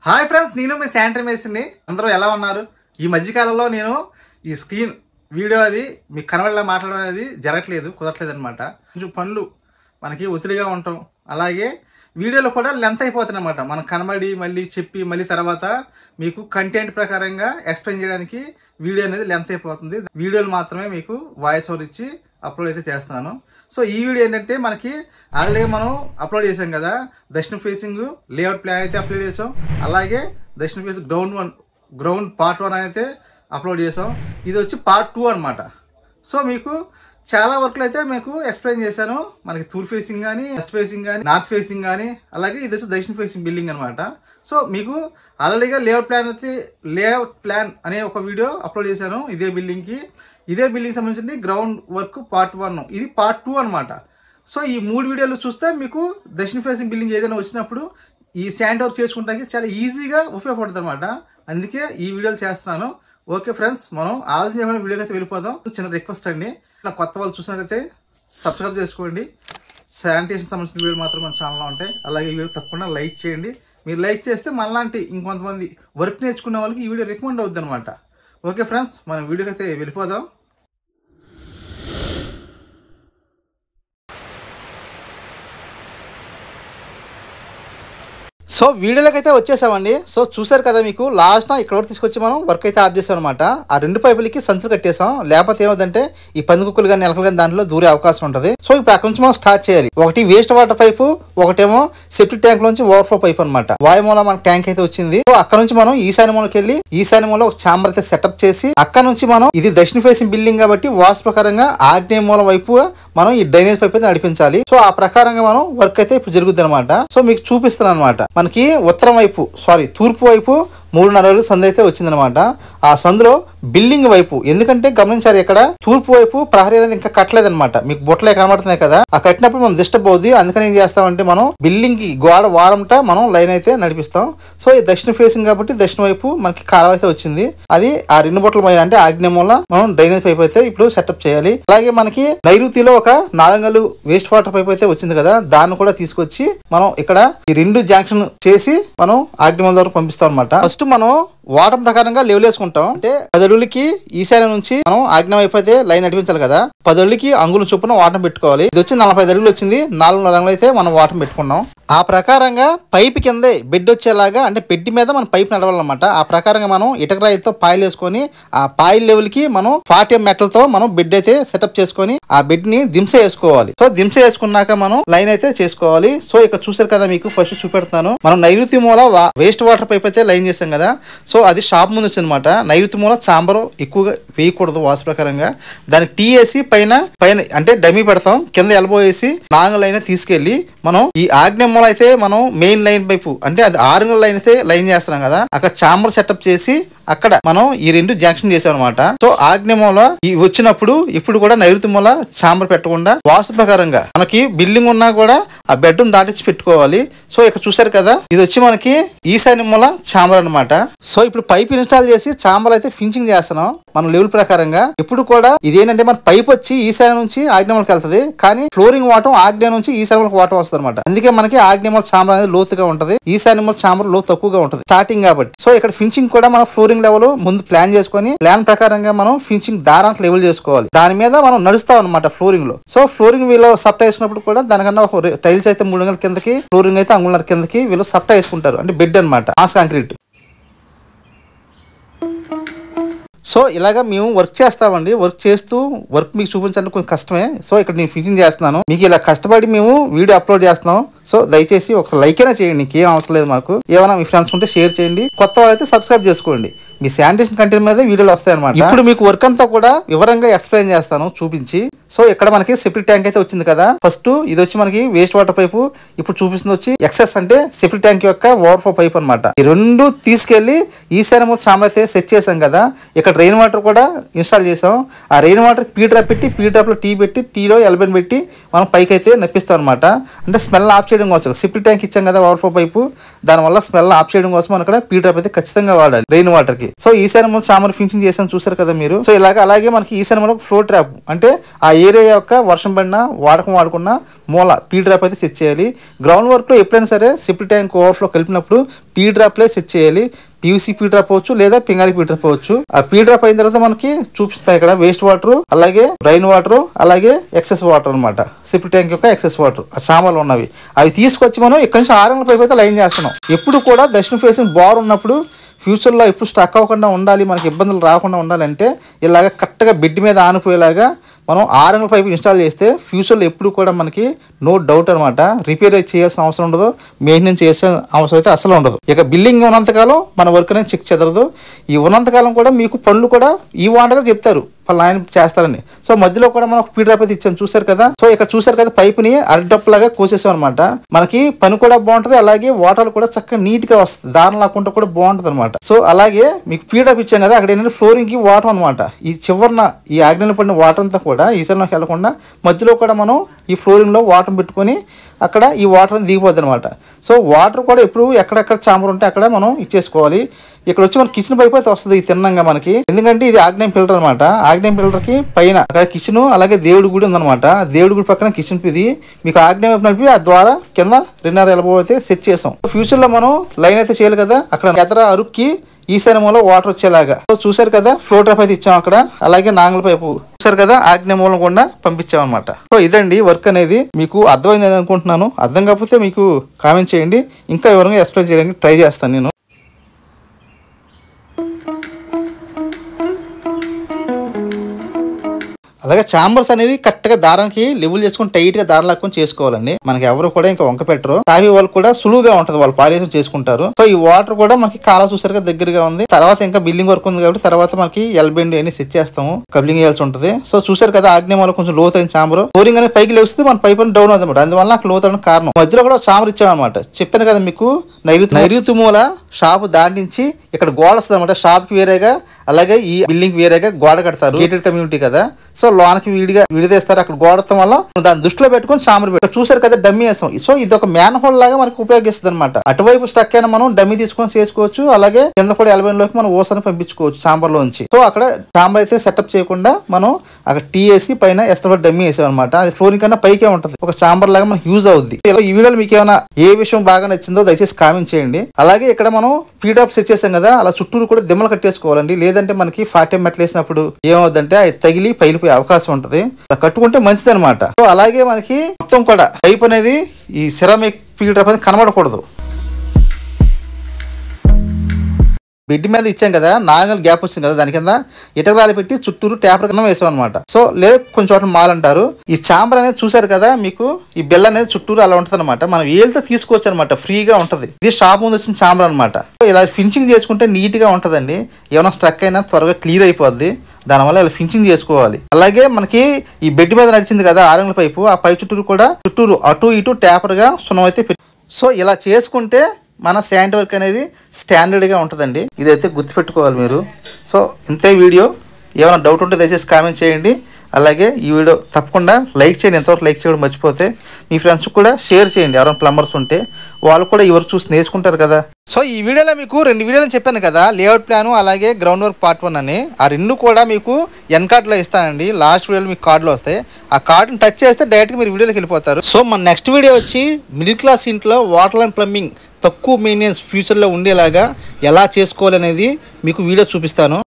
Hi friends, నేను మీ sanitary మేస్త్రిని. అందరూ ఎలా ఉన్నారు? ఈ మధ్యకాలంలో నేను ఈ స్క్రీన్ వీడియో అది మీకు కనబడేలా మాట్లాడడం అనేది జరగట్లేదు, కుదరట్లేదు అనమాట. కొంచెం పనులు మనకి ఒత్తిడిగా ఉంటాం, అలాగే వీడియోలో కూడా లెంత్ అయిపోతుంది అనమాట. మనం కనబడి మళ్ళీ చెప్పి మళ్ళీ తర్వాత మీకు కంటెంట్ ప్రకారంగా ఎక్స్ప్లెయిన్ చేయడానికి వీడియో అనేది లెంత్ అయిపోతుంది. వీడియోలు మాత్రమే మీకు వాయిస్ ఓవర్ ఇచ్చి అప్లోడ్ అయితే చేస్తున్నాను. సో ఈ వీడియో ఏంటంటే మనకి ఆల్రెడీ మనం అప్లోడ్ చేసాం కదా, దక్షిణ ఫేసింగ్ లేఅవుట్ ప్లాన్ అయితే అప్లోడ్ చేసాం. అలాగే దక్షిణ ఫేసింగ్ గ్రౌండ్ పార్ట్ 1 అయితే అప్లోడ్ చేసాం. ఇది వచ్చి పార్ట్ 2 అనమాట. సో మీకు చాలా వర్క్లు అయితే మీకు ఎక్స్ప్లెయిన్ చేశాను. మనకి తూర్పు ఫేసింగ్ కానీ, వెస్ట్ ఫేసింగ్ కానీ, నార్త్ ఫేసింగ్ కానీ, అలాగే ఇది వచ్చి దక్షిణ ఫేసింగ్ బిల్డింగ్ అనమాట. సో మీకు ఆల్రెడీగా లేఅవుట్ ప్లాన్ అనే ఒక వీడియో అప్లోడ్ చేశాను. ఇదే బిల్డింగ్ సంబంధించింది గ్రౌండ్ వర్క్ పార్ట్ 1, ఇది పార్ట్ 2 అనమాట. సో ఈ 3 వీడియోలు చూస్తే మీకు దక్షిణ ఫేసింగ్ బిల్డింగ్ ఏదైనా వచ్చినప్పుడు ఈ శాండ్ వర్క్ చేసుకుంటానికి చాలా ఈజీగా ఉపయోగపడుతుంది అనమాట. అందుకే ఈ వీడియోలు చేస్తున్నాను. ఓకే ఫ్రెండ్స్, మనం ఆలోచన చేయకుండా వీడియోకి అయితే వెళ్ళిపోదాం. చిన్న రిక్వెస్ట్ అండి, కొత్త వాళ్ళు చూసినట్లయితే సబ్స్క్రైబ్ చేసుకోండి. శానిటేషన్ సంబంధించిన వీడియోలు మాత్రం మన ఛానల్లో ఉంటాయి. అలాగే ఈ వీడియో తప్పకుండా లైక్ చేయండి. మీరు లైక్ చేస్తే మనలాంటి ఇంకొంతమంది వర్క్ నేర్చుకునే వాళ్ళకి ఈ వీడియో రికమెండ్ అవుద్ది అనమాట. ఓకే ఫ్రెండ్స్, మనం వీడియోకి అయితే వెళ్ళిపోదాం. సో వీడియోలోకి అయితే వచ్చేసామండి. సో చూసారు కదా, మీకు లాస్ట్ ఇక్కడ వరకు తీసుకొచ్చి మనం వర్క్ అయితే ఆఫ్ చేసాం అనమాట. ఆ 2 పైపులకి సంచులు కట్టేసాం, లేకపోతే ఏమవుతుందంటే ఈ పందికుక్కలు కానీ ఎలకలు కానీ దాంట్లో దూరే అవకాశం ఉంటుంది. సో ఇప్పుడు అక్కడ నుంచి మనం స్టార్ట్ చేయాలి. ఒకటి వేస్ట్ వాటర్ పైపు, ఒకటేమో సెప్టిక్ ట్యాంక్ నుంచి ఓవర్ఫ్లో పైప్ అనమాట. వాయుమూల మన ట్యాంక్ అయితే వచ్చింది. సో అక్కడ నుంచి మనం ఈశాన్య మూలకి వెళ్ళి ఈశాన్య మూల ఒక ఛాంబర్ అయితే సెటప్ చేసి అక్కడ నుంచి మనం ఇది దక్షిణ ఫేసింగ్ బిల్డింగ్ కాబట్టి వాస్తు ప్రకారంగా ఆగ్నేయ మూల వైపు మనం ఈ డ్రైనేజ్ పైప్ అయితే నడిపించాలి. సో ఆ ప్రకారంగా మనం వర్క్ అయితే ఇప్పుడు జరుగుతుంది అనమాట. సో మీకు చూపిస్తాను అనమాట. మనకి తూర్పు వైపు 3.5 అడుగుల సందు అయితే వచ్చిందనమాట. ఆ సందులో బిల్డింగ్ వైపు, ఎందుకంటే గమనించారు ఇక్కడ తూర్పు వైపు ప్రహరీ అనేది ఇంకా కట్టలేదనమాట. మీకు బొట్టలే కనబడుతున్నాయి కదా, ఆ కట్టినప్పుడు మనం డిస్టర్బ్ అవుద్ది. అందుకని ఏం చేస్తామంటే మనం బిల్డింగ్ కి గోడ వారంట మనం లైన్ అయితే నడిపిస్తాం. సో ఈ దక్షిణ ఫేసింగ్ కాబట్టి దక్షిణ వైపు మనకి కాలువ అయితే వచ్చింది. అది ఆ 2 బొట్టల పైన అంటే ఆగ్నేయం వల్ల మనం డ్రైనేజ్ పైప్ అయితే ఇప్పుడు సెటప్ చేయాలి. అలాగే మనకి నైరుతిలో ఒక 4 అడుగులు వేస్ట్ వాటర్ పైప్ అయితే వచ్చింది కదా, దాన్ని కూడా తీసుకొచ్చి మనం ఇక్కడ ఈ 2 జంక్షన్ చేసి మనం ఆగ్నేయం ద్వారా పంపిస్తాం అనమాట. ఫస్ట్ మనం వాటర్ ప్రకారంగా లెవెల్ వేసుకుంటాం. అంటే 10 అడుగులకి ఈశాన్య నుంచి మనం ఆగ్నేయం వైపు అయితే లైన్ నడిపించాలి కదా, 10 అడుగులకి అంగుళం చొప్పున వాటర్ పెట్టుకోవాలి. ఇది వచ్చి 45 అడుగులు వచ్చింది, 4.5 అడుగులు అయితే మనం వాటర్ పెట్టుకున్నాం. ఆ ప్రకారంగా పైప్ కిందే బెడ్ వచ్చేలాగా, అంటే బెడ్ మీద మనం పైప్ నడవాలన్నమాట. ఆ ప్రకారంగా మనం ఇటుక రాయితో పాయిల్ వేసుకొని ఆ పాయిల్ లెవెల్ కి మనం 40 మెటల్తో మనం బెడ్ అయితే సెటప్ చేసుకొని ఆ బెడ్ ని దింస వేసుకోవాలి. సో దింస వేసుకున్నాక మనం లైన్ అయితే చేసుకోవాలి. సో ఇక్కడ చూసారు కదా, మీకు ఫస్ట్ చూపెడతాను. మనం నైరుతి మూల వేస్ట్ వాటర్ పైప్ అయితే లైన్ చేసాం కదా, సో అది షాప్ ముందు వచ్చిందనమాట. నైరుతి మూల చాంబర్ ఎక్కువగా వేయకూడదు వాస్తు ప్రకారంగా. దానికి టీ వేసి పైన అంటే డమ్మీ పెడతాం, కింద ఎల్బో వేసి 4 లైన్ తీసుకెళ్లి మనం ఈ ఆగ్నేయ మూల అయితే మనం మెయిన్ లైన్ పైపు అంటే అది 6 లైన్ అయితే లైన్ చేస్తున్నాం కదా, అక్కడ చాంబర్ సెటప్ చేసి అక్కడ మనం ఈ 2 జంక్షన్ చేసాం అనమాట. సో ఆగ్నేయ మూల వచ్చినప్పుడు ఇప్పుడు కూడా నైరుతి మూల చాంబర్ పెట్టకుండా వాస్తు ప్రకారంగా మనకి బిల్డింగ్ ఉన్నా కూడా ఆ బెడ్ దాటించి పెట్టుకోవాలి. సో ఇక్కడ చూసారు కదా, ఇది వచ్చి మనకి ఈశాన్య మూల చాంబర్ అనమాట. సో ఇప్పుడు పైప్ ఇన్స్టాల్ చేసి చాంబర్ అయితే ఫినిషింగ్ చేస్తున్నాం మన లెవెల్ ప్రకారంగా. ఇప్పుడు కూడా ఇదేంటంటే మన పైప్ వచ్చి ఈశాన్య నుంచి ఆగ్నేయ మూలకి వెళ్తుంది, కానీ ఫ్లోరింగ్ వాటర్ ఆగ్నేయ నుంచి ఈశాన్య మూలకి వాటర్ వస్తుంది అనమాట. అందుకే మనకి ఆగ్నేయ మూల చాంబర్ అనేది లోతుగా ఉంటది, ఈశాన్య మూల చాంబర్ లోతు తక్కువగా ఉంటది స్టార్టింగ్ కాబట్టి. సో ఇక్కడ ఫినిషింగ్ కూడా మన ఫ్లోరింగ్ లెవెల్ ముందు ప్లాన్ చేసుకొని ప్లాన్ ప్రకారంగా మనం ఫినిషింగ్ దారానికి లెవెల్ చేసుకోవాలి. దాని మీద మనం నడుస్తాం అనమాట ఫ్లోరింగ్ లో. సో ఫ్లోరింగ్ వీళ్ళు సప్టా వేసినప్పుడు కూడా దానికన్నా ఒక టైల్స్ అయితే 3 అంగుళాల కిందకి, ఫ్లోరింగ్ అయితే 1.5 అంగుళాల కిందకి వీళ్ళు సప్టా వేసుకుంటారు, అంటే బెడ్ అనమాట, మాస్ కాంక్రీట్. సో ఇలాగా మేము వర్క్ చేస్తామండి. వర్క్ చేస్తూ వర్క్ మీకు చూపించాలంటే కొంచెం కష్టమే. సో ఇక్కడ నేను ఫినిషింగ్ చేస్తున్నాను. మీకు ఇలా కష్టపడి మేము వీడియో అప్లోడ్ చేస్తున్నాం. సో దయచేసి ఒక లైక్ అయినా చేయండి, నీకేం అవసరం లేదు. మాకు ఏమైనా మీ ఫ్రెండ్స్ ఉంటే షేర్ చేయండి, కొత్త వాళ్ళైతే సబ్స్క్రైబ్ చేసుకోండి. మీ శానిటేషన్ కంటెంట్ మీద వీడియోలు వస్తాయి అనమాట. ఇప్పుడు మీకు వర్క్ అంతా కూడా వివరంగా ఎక్స్ప్లెయిన్ చేస్తాను చూపించి. సో ఇక్కడ మనకి సెప్టిక్ ట్యాంక్ అయితే వచ్చింది కదా. ఫస్ట్ ఇది వచ్చి మనకి వేస్ట్ వాటర్ పైపు, ఇప్పుడు చూపిస్తుంది వచ్చి ఎక్సెస్ అంటే సెప్టిక్ ట్యాంక్ యొక్క ఓవర్ఫ్లో పైప్ అనమాట. ఈ 2 తీసుకెళ్లి ఈశాన్య మూల చాంబర్ అయితే సెట్ చేసాం కదా, ఇక్కడ రెయిన్ వాటర్ కూడా ఇన్స్టాల్ చేసాం. ఆ రెయిన్ వాటర్ పీ డ్రాప్ పెట్టి, పీ డ్రాప్ లో టీ పెట్టి, టీలో ఎల్బెన్ పెట్టి మనం పైకి అయితే నప్పిస్తాం అనమాట. అంటే స్మెల్ ఆఫ్ చేయడం కోసం సెప్టిక్ ట్యాంక్ ఇచ్చాం కదా ఓవర్ఫ్లో పైపు, దానివల్ల స్మెల్ ఆఫ్ చేయడం కోసం మనం అక్కడ పీ డ్రాప్ అయితే ఖచ్చితంగా వాడాలి రెయిన్ వాటర్ కి. సో ఈశాన్యంలో చామర్ ఫినిషింగ్ చేసాం చూసారు కదా మీరు. సో అలాగే మనకి ఈశాన్యంలో ఫ్లో ట్రాప్ అంటే ఆ ఏరియా యొక్క వర్షం పడిన వాడకున్న మూల పీ డ్రాప్ అయితే సెట్ చేయాలి. గ్రౌండ్ వర్క్ లో ఎప్పుడైనా సరే సెప్టిక్ ట్యాంక్ ఓవర్ఫ్లో కలిపినప్పుడు పీ డ్రాప్ లే సెట్ చేయాలి. పీయూసీ పీ డ్రాప్ అవ్వచ్చు లేదా పింగాళి పీ డ్రాప్ అవ్వచ్చు. ఆ పీ డ్రాప్ అయిన తర్వాత మనకి చూపిస్తాయి ఇక్కడ వేస్ట్ వాటర్, అలాగే రైన్ వాటర్, అలాగే ఎక్సెస్ వాటర్ అనమాట. సెప్టిక్ ట్యాంక్ యొక్క ఎక్సెస్ వాటర్ ఆ చామలు ఉన్నవి అవి తీసుకొచ్చి మనం ఇక్కడ నుంచి 6 అంగుళాల పైపు అయితే లైన్ చేస్తున్నాం. ఎప్పుడు కూడా దక్షిణ ఫేసింగ్ బార్ ఉన్నప్పుడు ఫ్యూచర్లో ఎప్పుడు స్టక్ అవ్వకుండా ఉండాలి, మనకి ఇబ్బందులు రాకుండా ఉండాలంటే ఇలాగ కరెక్ట్గా బెడ్ మీద ఆనిపోయేలాగా మనం 6 అంగుళాల పైపు ఇన్స్టాల్ చేస్తే ఫ్యూచర్లో ఎప్పుడు కూడా మనకి నో డౌట్ అనమాట రిపేర్ చేయాల్సిన అవసరం ఉండదు, మెయింటెనెన్స్ చేయాల్సిన అవసరం అయితే అసలు ఉండదు. ఇక బిల్డింగ్ ఉన్నంతకాలం మన వర్క్ అనేది చెక్ చెదరదు. ఈ ఉన్నంతకాలం కూడా మీకు పనులు కూడా ఈ వాంటగా చెప్తారు ఆయన చేస్తారని. సో మధ్యలో కూడా మనం పీ డ్రాప్ అయితే ఇచ్చాను చూసారు కదా. సో ఇక్కడ చూసారు కదా పైపుని అరడప్పులాగా కోసేసాం అనమాట. మనకి పని కూడా బాగుంటది, అలాగే వాటర్ కూడా చక్కగా నీట్ గా వస్తుంది, దారం లాక్కుంటా కూడా బాగుంటది అనమాట. సో అలాగే మీకు పీ డ్రాప్ ఇచ్చాం కదా, అక్కడ ఏంటంటే ఫ్లోరింగ్ కి వాటర్ అనమాట. ఈ చివరిన ఈ ఆగ్నేయంలో పడిన వాటర్ అంతా కూడా ఈశాన్యంలోకి వెళ్లకుండా మధ్యలో కూడా మనం ఈ ఫ్లోరింగ్ లో వాటర్ పెట్టుకొని అక్కడ ఈ వాటర్ దిగిపోద్ది అనమాట. సో వాటర్ కూడా ఎప్పుడు ఎక్కడెక్కడ చాంబర్ ఉంటే అక్కడ మనం ఇచ్చేసుకోవాలి. ఇక్కడ వచ్చి మన కిచెన్ పైపు అయితే వస్తుంది తిన్నంగా మనకి, ఎందుకంటే ఇది ఆగ్నేయం ఫిల్టర్ అనమాట. ఆగ్నేయం ఫిల్టర్ కి పైన అక్కడ కిచెన్ అలాగే దేవుడి గుడి ఉందనమాట. దేవుడి గుడి పక్కన కిచెన్ ఇది మీకు ఆగ్నేయం నడిపి ఆ ద్వారా కింద 2.5 ఎలబో అయితే సెట్ చేసాం. ఫ్యూచర్ లో మనం లైన్ అయితే చేయాలి కదా, అక్కడ ఎదర అరుక్కి ఈశాన్యంలో వాటర్ వచ్చేలాగా. సో చూసారు కదా ఫ్లో డ్రాప్ అయితే ఇచ్చాం అక్కడ, అలాగే నాంగల పైపు చూసారు కదా ఆగ్నేయ మూలం కూడా పంపించాం అనమాట. సో ఇదండి వర్క్ అనేది. మీకు అర్థమైంది అనుకుంటున్నాను. అర్థం కాకపోతే మీకు కామెంట్ చేయండి, ఇంకా వివరంగా ఎక్స్ప్లెయిన్ చేయడానికి ట్రై చేస్తాను నేను. అలాగే చాంబర్స్ అనేది కరెక్ట్ గా దారానికి లెవెల్ చేసుకుని టైట్ గా దారం లాక్కొని చేసుకోవాలండి. మనకి ఎవరు కూడా ఇంకా వంక పెట్టరు, కాఫీ వాళ్ళు కూడా సులువుగా ఉంటది, వాళ్ళు పాలేసం చేసుకుంటారు. సో ఈ వాటర్ కూడా మనకి కాలా చూసారుగా దగ్గరగా ఉంది. తర్వాత ఇంకా బిల్డింగ్ వర్క్ ఉంది కాబట్టి తర్వాత మనకి ఎల్బెండ్ అని సెట్ చేస్తాము, కబ్లింగ్ చేయాల్సి ఉంటుంది. సో చూసారు కదా ఆగ్నేయంలో కొంచెం లోతైన చాంబర్, ఫ్లోరింగ్ అనేది పైకి లేస్తుంది, మన పైప్ డౌన్ అవుతుంది, అందువల్ల నాకు లోతైన కారణం. మధ్యలో కూడా చాంబర్ ఇచ్చామన్నమాట. చెప్పాను కదా మీకు నైరుతి మూల షాప్ దాటించి ఇక్కడ గోడ వస్తుంది అనమాట. షాప్ కి వేరేగా అలాగే ఈ బిల్డింగ్ వేరేగా గోడ కడతారు, గేటెడ్ కమ్యూనిటీ కదా. సో లోనకి విడిదేస్తారు అక్కడ గోడతం వల్ల, దాన్ని దృష్టిలో పెట్టుకుని చామర్ పెట్టారు. చూసారు కదా డమ్మీ వేస్తాం. సో ఇది ఒక మ్యాన్ హోల్ లాగా మనకి ఉపయోగిస్తుంది అనమాట. అటువైపు స్టక్ అయినా మనం డమ్మీ తీసుకొని చేసుకోవచ్చు, అలాగే కింద కూడా ఎలబెన్లోకి మనం ఓసని పంపించుకోవచ్చు చాంబర్ లోంచి. సో అక్కడ చాంబర్ అయితే సెటప్ చేయకుండా మనం అక్కడ టీ వేసి పైన ఎస్టో డమ్మీ వేసాం అనమాట. అది ఫ్లోరింగ్ కన్నా పైకే ఉంటుంది, ఒక చాంబర్ లాగా మనకి యూజ్ అవుద్ది. ఈ వీడియోలో మీకు ఏమైనా ఏ విషయం బాగా నచ్చిందో దయచేసి కామెంట్ చేయండి. అలాగే ఇక్కడ మనం పీ డ్రాప్ సెట్ చేసాం కదా, అలా చుట్టూరు కూడా దిమ్మలు కట్టేసుకోవాలండి. లేదంటే మనకి 40 మెట్లు వేసినప్పుడు ఏమవుద్దంటే అది తగిలి పైలిపోయే అవకాశం ఉంటది. అలా కట్టుకుంటే మంచిది అనమాట. సో అలాగే మనకి మొత్తం కూడా పైప్ అనేది ఈ సిరామిక్ పీ డ్రాప్ అనేది కనబడకూడదు. బెడ్ మీద ఇచ్చాం కదా, నాగల్ గ్యాప్ వచ్చింది కదా, దాని కింద ఇటకరాలు పెట్టి చుట్టూరు ట్యాపర్ కింద వేసాం అనమాట. సో లేదా కొంచెం చోట్ల మాల్ అంటారు. ఈ చాంబర్ అనేది చూసారు కదా, మీకు ఈ బెల్ అనేది చుట్టూరు అలా ఉంటది అనమాట. మనం ఏళ్ళతో తీసుకోవచ్చు అనమాట, ఫ్రీగా ఉంటది. ఇది షాప్ ముందు వచ్చిన చాంబర్ అనమాట. ఇలా ఫినిషింగ్ చేసుకుంటే నీట్ గా ఉంటదండి. ఏమైనా స్ట్రక్ అయినా త్వరగా క్లియర్ అయిపోద్ది, దానివల్ల ఇలా ఫినిషింగ్ చేసుకోవాలి. అలాగే మనకి ఈ బెడ్ మీద నడిచింది కదా 6 అంగుళాల పైపు, ఆ పైప్ చుట్టూరు అటు ఇటు ట్యాపర్ గా సున్నం అయితే పెట్టి, సో ఇలా చేసుకుంటే మన శానిటరీ వర్క్ అనేది స్టాండర్డ్గా ఉంటుందండి. ఇదైతే గుర్తుపెట్టుకోవాలి మీరు. సో ఇంతే వీడియో. ఏమైనా డౌట్ ఉంటే దయచేసి కామెంట్ చేయండి. అలాగే ఈ వీడియో తప్పకుండా లైక్ చేయండి, ఎంతవరకు లైక్ చేయడం మర్చిపోతే. మీ ఫ్రెండ్స్ కూడా షేర్ చేయండి, ఎవరైనా ప్లంబర్స్ ఉంటే వాళ్ళు కూడా ఎవరు చూసి నేర్చుకుంటారు కదా. సో ఈ వీడియోలో మీకు 2 వీడియోలు చెప్పాను కదా, లేఅవుట్ ప్లాన్ అలాగే గ్రౌండ్ వర్క్ పార్ట్ 1 అని. ఆ 2 కూడా మీకు ఎన్ కార్డులో ఇస్తానండి. లాస్ట్ వీడియోలో మీకు కార్డులో వస్తాయి. ఆ కార్డుని టచ్ చేస్తే డైరెక్ట్గా మీరు వీడియోలోకి వెళ్ళిపోతారు. సో మన నెక్స్ట్ వీడియో వచ్చి మిడిల్ క్లాస్ ఇంట్లో వాటర్ అండ్ ప్లంబింగ్ తక్కువ మెయింటెనెన్స్ ఫ్యూచర్లో ఉండేలాగా ఎలా చేసుకోవాలనేది మీకు వీడియో చూపిస్తాను.